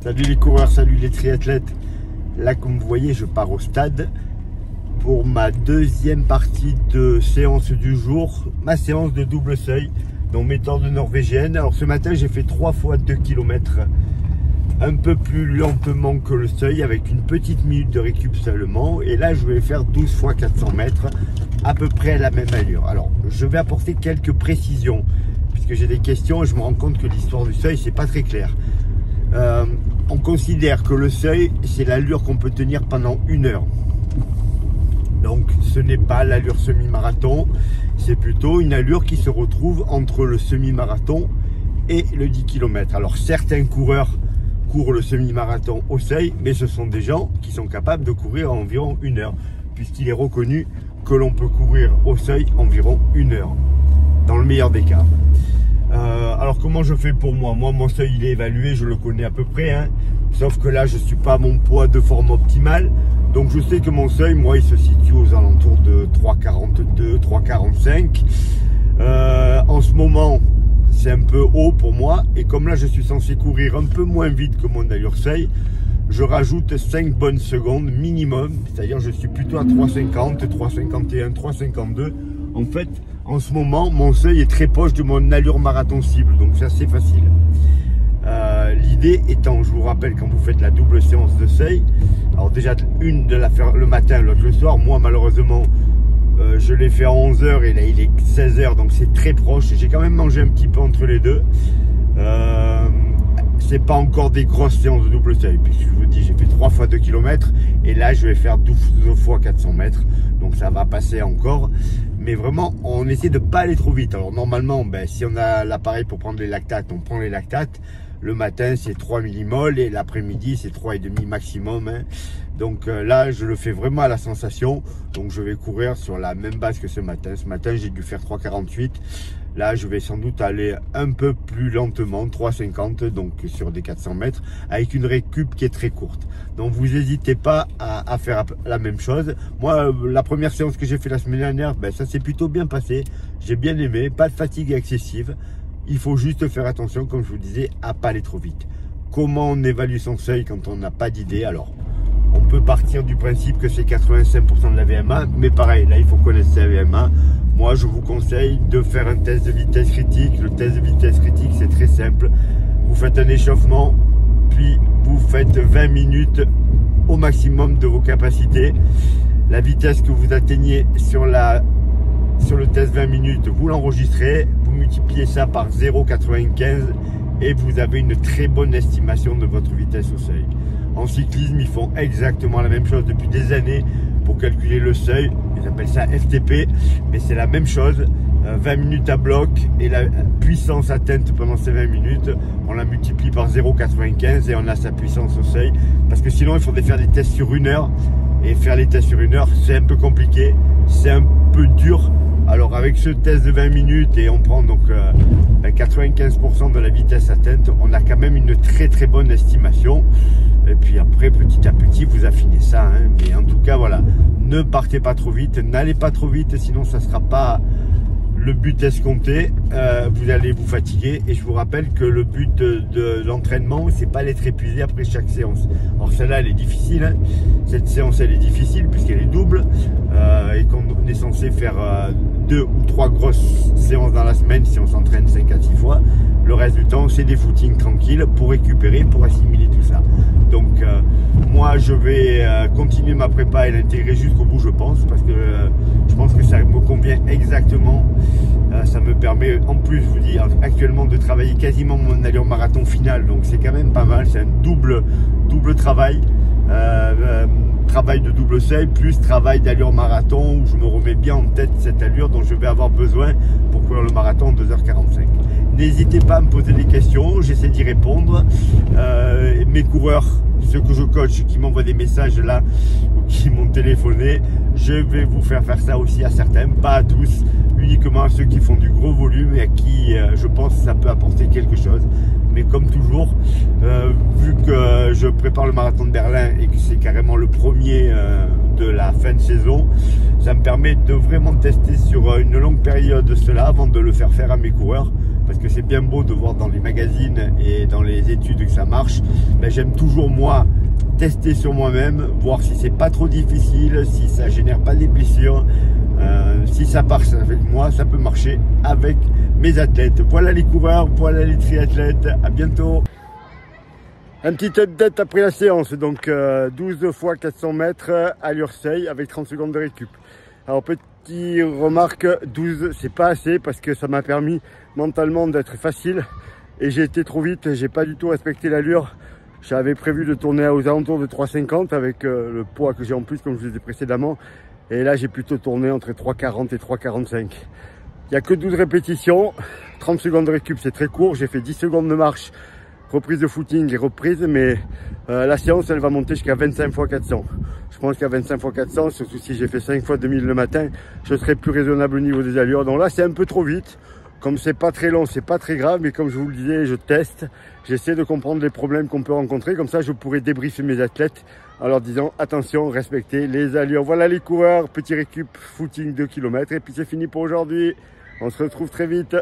Salut les coureurs, salut les triathlètes. Là, comme vous voyez, je pars au stade pour ma deuxième partie de séance du jour, ma séance de double seuil, donc méthode norvégienne. Alors ce matin, j'ai fait 3 fois 2 km, un peu plus lentement que le seuil, avec une petite minute de récup seulement. Et là, je vais faire 12 fois 400 mètres, à peu près à la même allure. Alors, je vais apporter quelques précisions, puisque j'ai des questions et je me rends compte que l'histoire du seuil, c'est pas très clair. On considère que le seuil, c'est l'allure qu'on peut tenir pendant 1 heure. Donc ce n'est pas l'allure semi-marathon, c'est plutôt une allure qui se retrouve entre le semi-marathon et le 10 km. Alors certains coureurs courent le semi-marathon au seuil, mais ce sont des gens qui sont capables de courir environ 1 heure, puisqu'il est reconnu que l'on peut courir au seuil environ 1 heure, dans le meilleur des cas. Alors comment je fais pour moi? Moi, mon seuil il est évalué, je le connais à peu près, hein. Sauf que là je suis pas à mon poids de forme optimale, donc je sais que mon seuil, moi, il se situe aux alentours de 3,42, 3,45. En ce moment c'est un peu haut pour moi, et comme là je suis censé courir un peu moins vite que mon allure seuil, je rajoute 5 bonnes secondes minimum, c'est-à-dire je suis plutôt à 3,50, 3,51, 3,52. En fait, en ce moment, mon seuil est très proche de mon allure marathon cible, donc c'est assez facile. L'idée étant, je vous rappelle, quand vous faites la double séance de seuil, alors déjà une de la faire le matin, l'autre le soir. Moi malheureusement, je l'ai fait à 11 h et là il est 16 h, donc c'est très proche. J'ai quand même mangé un petit peu entre les deux. C'est pas encore des grosses séances de double seuil, puisque je vous dis, j'ai fait 3 fois 2 km et là je vais faire 12 fois 400 mètres, donc ça va passer encore. Mais vraiment, on essaie de pas aller trop vite. Alors normalement, si on a l'appareil pour prendre les lactates, on prend les lactates. Le matin, c'est 3 millimoles et l'après-midi, c'est 3,5 maximum, hein. Donc là, je le fais vraiment à la sensation. Donc je vais courir sur la même base que ce matin. Ce matin, j'ai dû faire 3,48. Là, je vais sans doute aller un peu plus lentement, 3,50, donc sur des 400 mètres, avec une récup qui est très courte. Donc vous n'hésitez pas à faire la même chose. Moi, la première séance que j'ai fait la semaine dernière, ça s'est plutôt bien passé. J'ai bien aimé, pas de fatigue excessive. Il faut juste faire attention, comme je vous disais, à pas aller trop vite. Comment on évalue son seuil quand on n'a pas d'idée? Alors, on peut partir du principe que c'est 85% de la VMA, mais pareil, là, il faut connaître sa VMA. Moi, je vous conseille de faire un test de vitesse critique. Le test de vitesse critique, c'est très simple. Vous faites un échauffement, puis vous faites 20 minutes au maximum de vos capacités. La vitesse que vous atteignez sur le test 20 minutes, vous l'enregistrez, vous multipliez ça par 0,95 et vous avez une très bonne estimation de votre vitesse au seuil. En cyclisme, ils font exactement la même chose depuis des années pour calculer le seuil. Ils appellent ça FTP, mais c'est la même chose. 20 minutes à bloc et la puissance atteinte pendant ces 20 minutes, on la multiplie par 0,95 et on a sa puissance au seuil. Parce que sinon, il faudrait faire des tests sur 1 heure. Et faire les tests sur 1 heure, c'est un peu compliqué, c'est un peu dur. Alors avec ce test de 20 minutes et on prend donc 95% de la vitesse atteinte, on a quand même une très très bonne estimation. Et puis après, petit à petit, vous affinez ça, hein. Mais en tout cas, voilà, ne partez pas trop vite, n'allez pas trop vite, sinon ça ne sera pas le but escompté. Vous allez vous fatiguer. Et je vous rappelle que le but de l'entraînement, c'est pas d'être épuisé après chaque séance. Alors celle-là, elle est difficile, hein. Cette séance, elle est difficile puisqu'elle est double et qu'on est censé faire 2 ou 3 grosses séances dans la semaine si on s'entraîne 5 à 6 fois. Le reste du temps, c'est des footings tranquilles pour récupérer, pour assimiler tout ça. Donc moi, je vais continuer ma prépa et l'intégrer jusqu'au bout, je pense, parce que je pense que ça me convient exactement. Ça me permet, en plus, je vous dis, actuellement, de travailler quasiment mon allure marathon finale. Donc c'est quand même pas mal, c'est un double travail. Travail de double seuil plus travail d'allure marathon, où je me remets bien en tête cette allure dont je vais avoir besoin pour courir le marathon en 2h45. N'hésitez pas à me poser des questions, j'essaie d'y répondre. Mes coureurs, ceux que je coach, qui m'envoient des messages là, ou qui m'ont téléphoné, je vais vous faire ça aussi à certains, pas à tous, uniquement à ceux qui font du gros volume et à qui je pense que ça peut apporter quelque chose. Mais comme toujours, vu que je prépare le marathon de Berlin et que c'est carrément le premier de la fin de saison, ça me permet de vraiment tester sur une longue période cela avant de le faire à mes coureurs. parce que c'est bien beau de voir dans les magazines et dans les études que ça marche. Mais j'aime toujours moi tester sur moi-même, voir si c'est pas trop difficile, si ça génère pas des blessures. Si ça marche avec moi, ça peut marcher avec mes athlètes. Voilà les coureurs, voilà les triathlètes. À bientôt. Un petit update après la séance, donc 12 fois 400 mètres à l'Urseil avec 30 secondes de récup. Alors petite remarque, 12 c'est pas assez parce que ça m'a permis mentalement d'être facile et j'ai été trop vite, j'ai pas du tout respecté l'allure. J'avais prévu de tourner aux alentours de 3,50 avec le poids que j'ai en plus comme je vous disais précédemment, et là j'ai plutôt tourné entre 3,40 et 3,45. Il n'y a que 12 répétitions, 30 secondes de récup, c'est très court, j'ai fait 10 secondes de marche, reprise de footing et reprise, mais la séance elle va monter jusqu'à 25 fois 400. Je pense qu'à 25 fois 400, surtout si j'ai fait 5 fois 2000 le matin, je serai plus raisonnable au niveau des allures. Donc là c'est un peu trop vite, comme c'est pas très long, c'est pas très grave, mais comme je vous le disais, je teste, j'essaie de comprendre les problèmes qu'on peut rencontrer, comme ça je pourrai débriefer mes athlètes en leur disant attention, respectez les allures. Voilà les coureurs, petit récup, footing 2 km, et puis c'est fini pour aujourd'hui. On se retrouve très vite.